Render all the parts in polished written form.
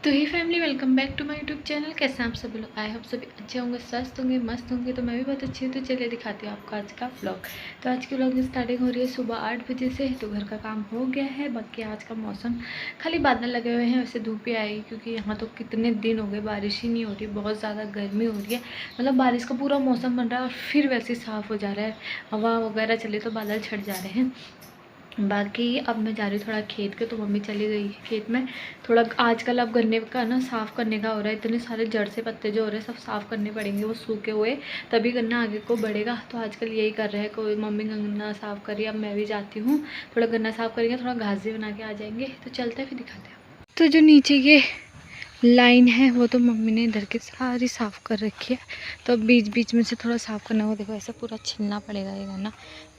तो ही family welcome back to my YouTube channel. कैसे हैं आप सभी लोग? आई होप सभी अच्छे होंगे, स्वस्थ होंगे, मस्त होंगे। तो मैं भी बहुत अच्छी हूँ। तो चलिए दिखाती हूँ आपको आज का व्लॉग। तो आज के व्लॉग की स्टार्टिंग हो रही है सुबह 8 बजे से। तो घर का काम हो गया है। बाकी आज का मौसम खाली बादल लगे हुए हैं, वैसे धूप ही आएगी क्योंकि यहाँ तो कितने दिन हो गए बारिश ही नहीं हो रही, बहुत ज़्यादा गर्मी हो रही है। मतलब बारिश का पूरा मौसम बन रहा है और फिर वैसे ही साफ़ हो जा रहा है, हवा वगैरह चले तो बादल छट जा रहे हैं। बाकी अब मैं जा रही हूँ थोड़ा खेत के। तो मम्मी चली गई है खेत में। थोड़ा आजकल अब गन्ने का ना साफ़ करने का हो रहा है, इतने सारे जड़ से पत्ते जो हो रहे हैं सब साफ़ करने पड़ेंगे, वो सूखे हुए, तभी गन्ना आगे को बढ़ेगा। तो आजकल यही कर रहे हैं, कोई मम्मी गन्ना साफ़ करी, अब मैं भी जाती हूँ। थोड़ा गन्ना साफ़ करेंगे, थोड़ा घास भी बना के आ जाएंगे। तो चलते हैं फिर दिखाते हैं। तो जो नीचे ये लाइन है वो तो मम्मी ने इधर की सारी साफ़ कर रखी है। तो बीच बीच में से थोड़ा साफ़ करना होगा। देखो ऐसा पूरा छिलना पड़ेगा ये गन्ना,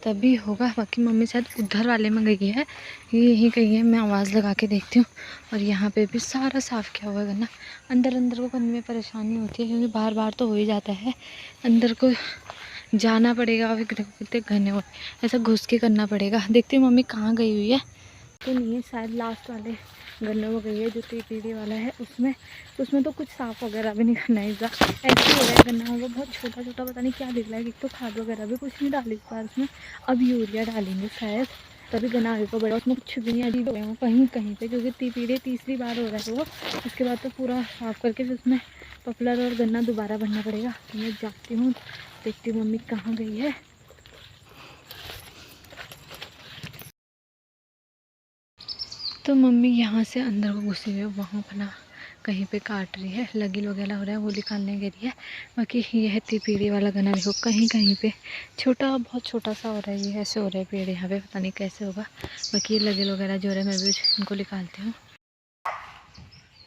तभी होगा। बाकी मम्मी शायद उधर वाले में गई है, ये यहीं कहीं है, मैं आवाज़ लगा के देखती हूँ। और यहाँ पे भी सारा साफ़ किया हुआ है गन्ना। अंदर अंदर को करने में परेशानी होती है क्योंकि बार बार तो हो ही जाता है, अंदर को जाना पड़ेगा। और कितने घने हो, ऐसा घुस के करना पड़ेगा। देखती हूँ मम्मी कहाँ गई हुई है। तो नहीं है, शायद लास्ट वाले गन्ने में गई है जो तीपीड़ी वाला है उसमें तो कुछ साफ़ वगैरह भी नहीं करना है। ऐसा ऐसे हो रहा है गन्ना, वो बहुत छोटा छोटा, पता नहीं क्या दिख रहा है। एक तो खाद वगैरह भी कुछ नहीं डाली इस बार उसमें, अब यूरिया डालेंगे शायद, तभी गन्ना आगे को बढ़ा। उसमें कुछ भी नहीं अजीब हो गया वो कहीं कहीं पे, क्योंकि तीपीड़ी तीसरी बार हो रहा है वो। उसके बाद तो पूरा साफ़ करके फिर उसमें पपलर और गन्ना दोबारा भरना पड़ेगा। तो मैं जाती हूँ, देखती हूँ मम्मी कहाँ गई है। तो मम्मी यहाँ से अंदर को घुसी हुई है, वहाँ अपना कहीं पे काट रही है, लगी वगैरह हो रहा है, वो निकालने के लिए। बाकी ये है तीपीड़ी वाला गन्ना, देखो कहीं कहीं पे छोटा, बहुत छोटा सा हो रहा है। ये ऐसे हो रहा है पेड़ यहाँ पे, पता नहीं कैसे होगा। बाकी ये लगे वगैरह जो हो रहा है, मैं भी इनको निकालती हूँ।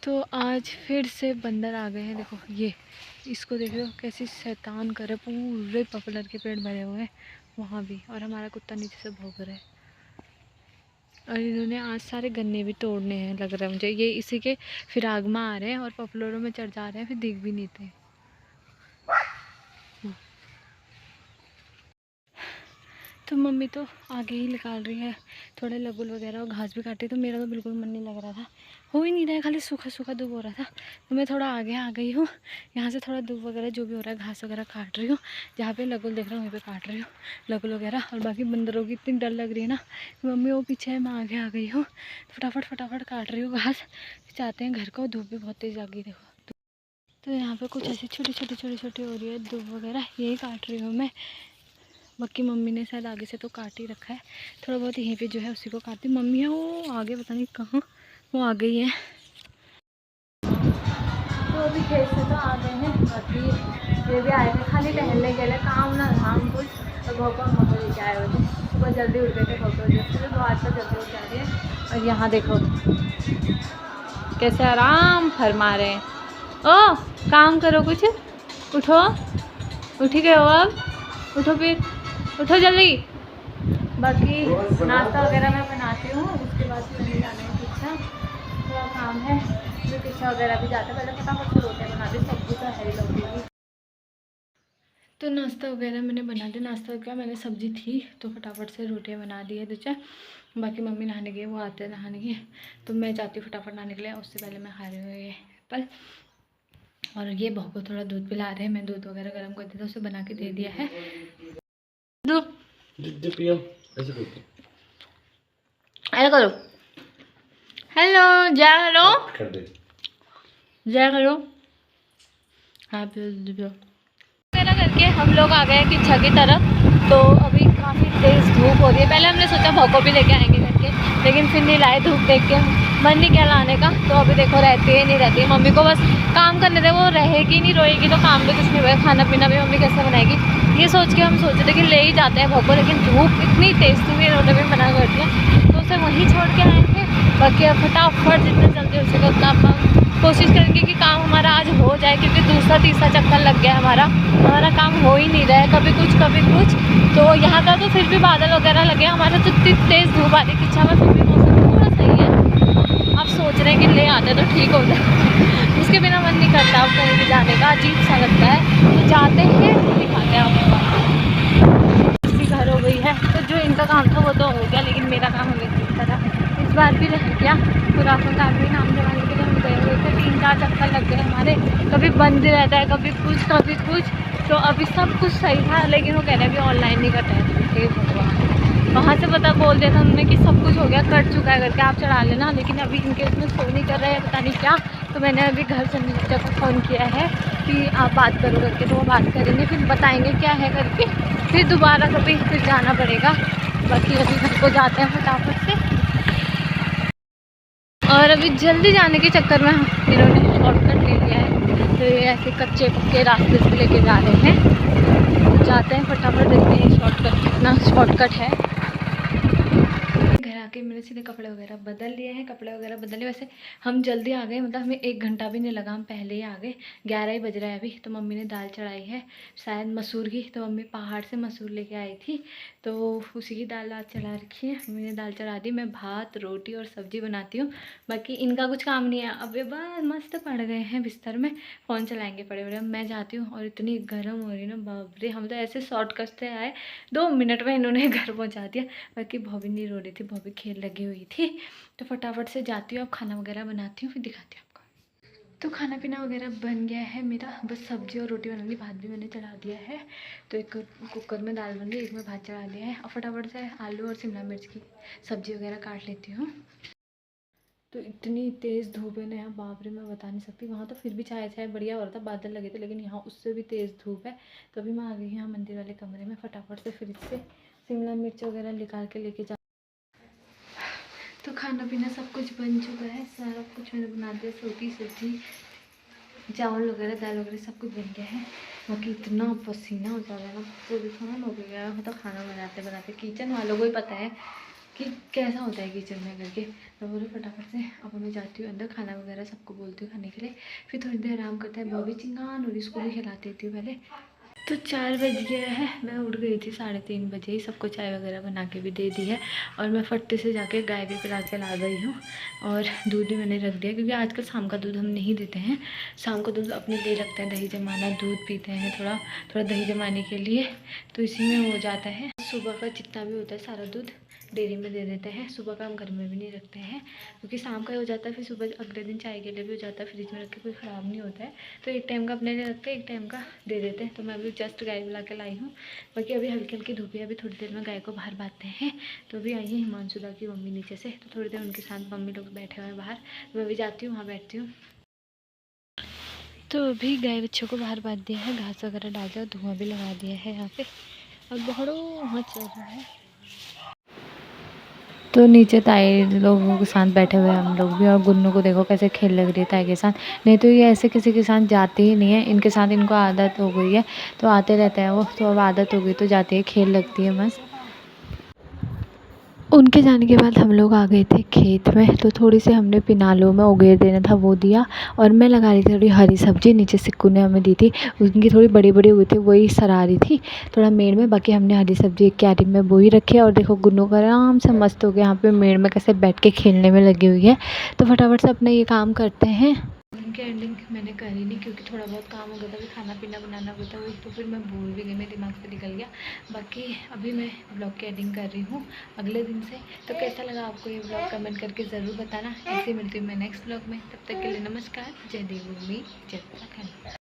तो आज फिर से बंदर आ गए हैं। देखो ये, इसको देख लो कैसी शैतान करे, पूरे पॉपुलर के पेड़ भरे हुए हैं वहाँ भी। और हमारा कुत्ता नीचे से भौंक रहा है। और इन्होंने आज सारे गन्ने भी तोड़ने हैं लग रहा है मुझे, ये इसी के फिराग में आ रहे हैं और पॉपुलरों में चढ़ जा रहे हैं, फिर दिख भी नहीं थे। तो मम्मी तो आगे ही निकाल रही है, थोड़े लगुल वगैरह और घास भी काटी। तो मेरा तो बिल्कुल मन नहीं लग रहा था, हो ही नहीं रहा है, खाली सूखा सूखा दूब हो रहा था। तो मैं थोड़ा आगे आ गई हूँ, यहाँ से थोड़ा दूब वगैरह जो भी हो रहा है, घास वगैरह काट रही हूँ। जहाँ पे लगुल देख रहा हूँ वहीं पे काट रही हूँ लगुल वगैरह। और बाकी बंदरों की इतनी डर लग रही है ना, मम्मी वो पीछे है, मैं आगे आ गई हूँ। फटाफट फटाफट काट रही हूँ घास, चाहते हैं घर को। धूप भी बहुत तेज़ आ गई देखो। तो यहाँ पे कुछ ऐसी छोटी छोटी हो रही है दूब वगैरह, यही काट रही हूँ मैं। बाकी मम्मी ने शायद आगे से तो काट ही रखा है, थोड़ा बहुत यहीं पे जो है उसी को काटती। मम्मी है वो आगे, पता नहीं कहाँ वो आ गई है। तो अभी खेत से तो आ गए हैं। बाकी ये भी आए थे खाली टहलने के लिए, काम ना धाम कुछ। तो भोपा लेके आए हुए थे, सुबह जल्दी उठ गए थे भोपा जैसे, तो आज तक जल्दी उठ जा रही है। और यहाँ देखो कैसे आराम फरमा रहे हैं। ओ काम करो कुछ, उठो, उठ गए हो अब, उठो फिर, उठो जल्दी। बाकी नाश्ता वगैरह मैं बनाती हूँ, उसके बाद फिर नहीं जाना है किच्छा, थोड़ा काम है जो किच्छा वगैरह भी जाता है। पहले फटाफट से रोटियाँ बना दी, सब्जी तो है ही लगेगी। तो नाश्ता वगैरह मैंने बना दिया, नाश्ता क्या मैंने सब्जी थी तो फटाफट से रोटियाँ बना दी है दो चार। बाकी मम्मी नहाने गई, वो आते हैं नहाने के, तो मैं जाती हूँ फटाफट नहाने के लिए। उससे पहले मैं खा रही हूँ ये एप्पल। और ये बहू को थोड़ा दूध पिला रहे हैं, मैं दूध वगैरह गर्म कर दी, तो उसे बना के दे दिया है। ऐसा करो, हेलो जय करो, जय करो, हाँ वगैरह करके हम लोग आ गए किच्छा की तरफ। तो अभी काफ़ी तेज़ धूप हो रही है। पहले हमने सोचा भौको भी लेके आएंगे करके, लेकिन फिर नहीं लाए, धूप देख के मन नहीं किया लाने का। तो अभी देखो रहती है नहीं रहती, मम्मी को बस काम करने दे, वो रहेगी नहीं रोएगी तो काम भी कुछ नहीं होगा, खाना पीना भी मम्मी कैसे बनाएगी। ये सोच के हम सोच रहे थे कि ले ही जाते हैं भौको, लेकिन धूप इतनी तेज़ थी, इन्होंने भी मना कर दिया, तो उसे वहीं छोड़ के आए थे। बाकी अब फटाफट जितना जल्दी हो सके उतना आप कोशिश करेंगे कि काम हमारा आज हो जाए, क्योंकि दूसरा तीसरा चक्कर लग गया हमारा काम हो ही नहीं रहा है, कभी कुछ कभी कुछ। तो यहाँ का तो फिर भी बादल वगैरह लगे, हमारा तो इतनी तेज़ धूप आ रही है किच्छा में, फिर भी मौसम पूरा सही है। आप सोच रहे हैं कि ले आते तो ठीक हो जाए, उसके बिना मन नहीं करता अब कहीं भी जाने का, अजीब सा लगता है। तो जाते हैं दिखाते हैं आपको। इसकी घर हो गई है, तो जो इनका काम था वो तो हो गया, लेकिन मेरा काम हमें इस तरह इस बार भी रह गया। तो राशन कार्ड भी नाम जमाने के लिए हम गए हुए थे रहे, कभी बंद रहता है, कभी कुछ। तो अभी सब कुछ सही था, लेकिन वो कह रहे हैं अभी ऑनलाइन नहीं करता है। हे भगवान, वहाँ से पता बोल दिया था उन्होंने कि सब कुछ हो गया, कट चुका है करके, आप चढ़ा लेना। लेकिन अभी इनके उसमें शो नहीं कर रहा है, पता नहीं क्या। तो मैंने अभी घर से नीचे को फ़ोन किया है कि आप बात करो करके, तो वो बात करेंगे, फिर बताएंगे क्या है करके, फिर दोबारा कभी फिर जाना पड़ेगा। बाकी अभी घर को जाते हैं फटाफट से। और अभी जल्दी जाने के चक्कर में इन्होंने शॉर्टकट ले लिया है, तो ये ऐसे कच्चे पक्के रास्ते से लेके जा रहे हैं। जाते हैं फटाफट, देखते हैं शॉर्टकट कितना शॉर्टकट है। घर आके मैंने सीधे कपड़े वगैरह बदल लिए हैं, वैसे हम जल्दी आ गए, मतलब हमें 1 घंटा भी नहीं लगा, हम पहले ही आ गए। 11 ही बज रहा है अभी। तो मम्मी ने दाल चढ़ाई है, शायद मसूर की, तो मम्मी पहाड़ से मसूर लेके आई थी, तो उसी की दाल आज चढ़ा रखी है। मम्मी ने दाल चढ़ा दी, मैं भात रोटी और सब्जी बनाती हूँ। बाकी इनका कुछ काम नहीं है, अब ये बस मस्त पड़ गए हैं बिस्तर में, फ़ोन चलाएंगे पड़े पड़े। मैं जाती हूँ, और इतनी गर्म हो रही ना, बाप रे, हम तो ऐसे शॉर्टकट से आए, 2 मिनट में इन्होंने घर पहुँचा दिया। बाकी भाभी नहीं रो रही थी, भाभी खेल लगी हुई थी। तो फटाफट से जाती हूँ, अब खाना वगैरह बनाती हूँ, फिर दिखाती हूँ आपको। तो खाना पीना वगैरह बन गया है मेरा, बस सब्जी और रोटी बनाऊंगी, भात भी मैंने चढ़ा दिया है। तो एक कुकर में दाल बन गई, एक में भात चढ़ा दिया है, और फटाफट से आलू और शिमला मिर्च की सब्जी वगैरह काट लेती हूँ। तो इतनी तेज़ धूप है ना यहाँ, बाप रे, मैं बता नहीं सकती। वहाँ तो फिर भी छाया छाया बढ़िया हो रहा था, बादल लगे थे, लेकिन यहाँ उससे भी तेज़ धूप है। तो अभी मैं आ गई यहाँ मंदिर वाले कमरे में, फटाफट से फ्रिज से शिमला मिर्च वगैरह निकाल के लेके जा। तो खाना पीना सब कुछ बन चुका है, सारा कुछ मैंने बना दिया, रोटी सब्जी चावल वगैरह दाल वगैरह सब कुछ बन गया है। बाकी इतना पसीना हो जा रहा है ना, परेशान हो गया है, मतलब खाना बनाते बनाते। किचन वालों को ही पता है कि कैसा होता है किचन में करके। तो बोले फटाफट से अब मैं जाती हूँ अंदर, खाना वगैरह सबको बोलती हूँ खाने के लिए, फिर थोड़ी देर आराम करता है। बॉबी चिंगान और इसको भी खिला देती हूँ पहले। तो 4 बज गया है, मैं उठ गई थी 3:30 बजे ही, सबको चाय वगैरह बना के भी दे दी है, और मैं फट्टे से जाके गाय भी पिला के ला गई हूँ। और दूध भी मैंने रख दिया, क्योंकि आजकल शाम का दूध हम नहीं देते हैं, शाम का दूध अपने लिए रखते हैं, दही जमाना दूध पीते हैं, थोड़ा थोड़ा दही जमाने के लिए, तो इसी में हो जाता है। सुबह का जितना भी होता है सारा दूध डेयरी में दे देते हैं, सुबह का हम घर में भी नहीं रखते हैं, क्योंकि शाम का ही हो जाता है, फिर सुबह अगले दिन चाय के लिए भी हो जाता है, फ्रिज में रख के कोई ख़राब नहीं होता है। तो एक टाइम का अपने लिए रखते हैं, एक टाइम का दे देते हैं। तो मैं अभी जस्ट गाय बुला के लाई हूँ। बाकी अभी हल्की हल्की धूप है, अभी थोड़ी देर में गाय को बाहर बांधते हैं। तो अभी आई है हिमांशुदा की मम्मी नीचे से, तो थोड़ी देर उनके साथ मम्मी लोग बैठे हुए हैं बाहर, तो मैं भी जाती हूँ, वहाँ बैठती हूँ। तो अभी गाय बच्चों को बाहर बांध दिया है, घास वगैरह डाल दिया, धुआं भी लगा दिया है यहाँ पे, और बहड़ो वहाँ चल रहा है। तो नीचे ताई लोगों के साथ बैठे हुए हम लोग भी, और गुन्नू को देखो कैसे खेल लग रही है ताई के साथ। नहीं तो ये ऐसे किसी के साथ जाते ही नहीं है, इनके साथ इनको आदत हो गई है, तो आते रहते हैं वो, तो अब आदत हो गई तो जाती है, खेल लगती है मस्त। उनके जाने के बाद हम लोग आ गए थे खेत में, तो थोड़ी सी हमने पिनालों में उगेर देना था वो दिया, और मैं लगा रही थी थोड़ी हरी सब्जी, नीचे सिक्कू ने हमें दी थी, उनकी थोड़ी बड़ी बड़ी हुई थी, वही सरा रही थी थोड़ा मेड़ में। बाकी हमने हरी सब्जी एक क्यारी में बोई रखी है, और देखो गुन्नू का आराम से मस्त हो गया यहाँ पे मेड़ में कैसे बैठ के खेलने में लगी हुई है। तो फटाफट से अपना ये काम करते हैं। की एंडिंग मैंने करी नहीं, क्योंकि थोड़ा बहुत काम हो गया था, खाना पीना बनाना होता था, तो फिर मैं भूल भी गई, मेरे दिमाग से निकल गया। बाकी अभी मैं ब्लॉग की एडिंग कर रही हूँ अगले दिन से। तो कैसा लगा आपको ये ब्लॉग, कमेंट करके ज़रूर बताना। ऐसे मिलती हूँ मैं नेक्स्ट ब्लॉग में, तब तक के लिए नमस्कार, जय देवभूमि, जय उत्तराखंड।